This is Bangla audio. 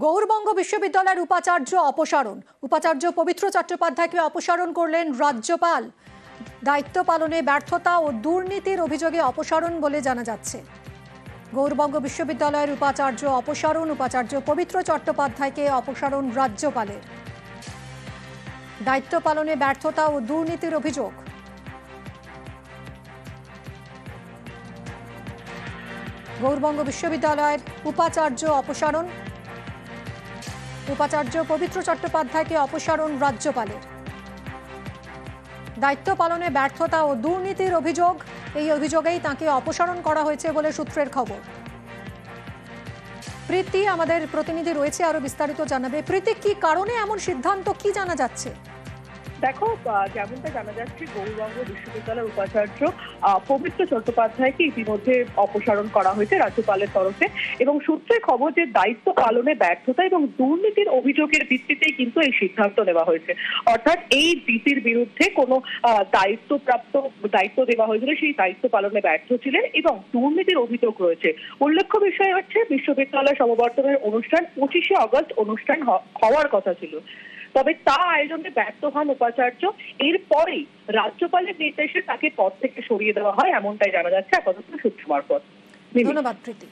গৌড়বঙ্গ বিশ্ববিদ্যালয়ের উপাচার্য অপসারণ। উপাচার্য পবিত্র চট্টোপাধ্যায়কে অপসারণ করলেন রাজ্যপাল। দায়িত্ব পালনে ব্যর্থতা ও দুর্নীতির অভিযোগে অপসারণ বলে জানা যাচ্ছে। গৌড়বঙ্গ বিশ্ববিদ্যালয়ের উপাচার্য অপসারণ। উপাচার্য পবিত্র চট্টোপাধ্যায়কে অপসারণ রাজ্যপালের। দায়িত্ব পালনে ব্যর্থতা ও দুর্নীতির অভিযোগ। গৌড়বঙ্গ বিশ্ববিদ্যালয়ের উপাচার্য অপসারণ। উপাচার্য পবিত্র চট্টোপাধ্যায়কে অপসারণ রাজ্যপালের। দায়িত্ব পালনে ব্যর্থতা ও দুর্নীতির অভিযোগ। এই অভিযোগেই তাঁকে অপসারণ করা হয়েছে বলে সূত্রের খবর। প্রীতি আমাদের প্রতিনিধি রয়েছে, আরো বিস্তারিত জানাবে। প্রীতি, কি কারণে এমন সিদ্ধান্ত, কি জানা যাচ্ছে? দেখো, যেমনটা জানা যাচ্ছে, গৌড়বঙ্গ বিশ্ববিদ্যালয়ের উপাচার্য পবিত্র চট্টোপাধ্যায়কে ইতিমধ্যে অপসারণ করা হয়েছে রাজ্যপালের তরফে, এবং সূত্রে খবর যে দায়িত্ব পালনে ব্যর্থতা এবং দুর্নীতির অভিযোগের ভিত্তিতেই কিন্তু এই সিদ্ধান্ত নেওয়া হয়েছে। অর্থাৎ এই ডিসির বিরুদ্ধে কোনো দায়িত্ব দেওয়া হয়েছিল, সেই দায়িত্ব পালনে ব্যর্থ ছিলেন এবং দুর্নীতির অভিযোগ রয়েছে। উল্লেখ্য বিষয় হচ্ছে, বিশ্ববিদ্যালয় সমাবর্তনের অনুষ্ঠান 25শে আগস্ট অনুষ্ঠান হওয়ার কথা ছিল, তবে তা আয়োজনে ব্যর্থ হন উপাচার্য। এরপরেই রাজ্যপালের নির্দেশে তাকে পদ থেকে সরিয়ে দেওয়া হয়, এমনটাই জানা যাচ্ছে আপাতত সূত্র মারফত। ধন্যবাদ প্রীতি।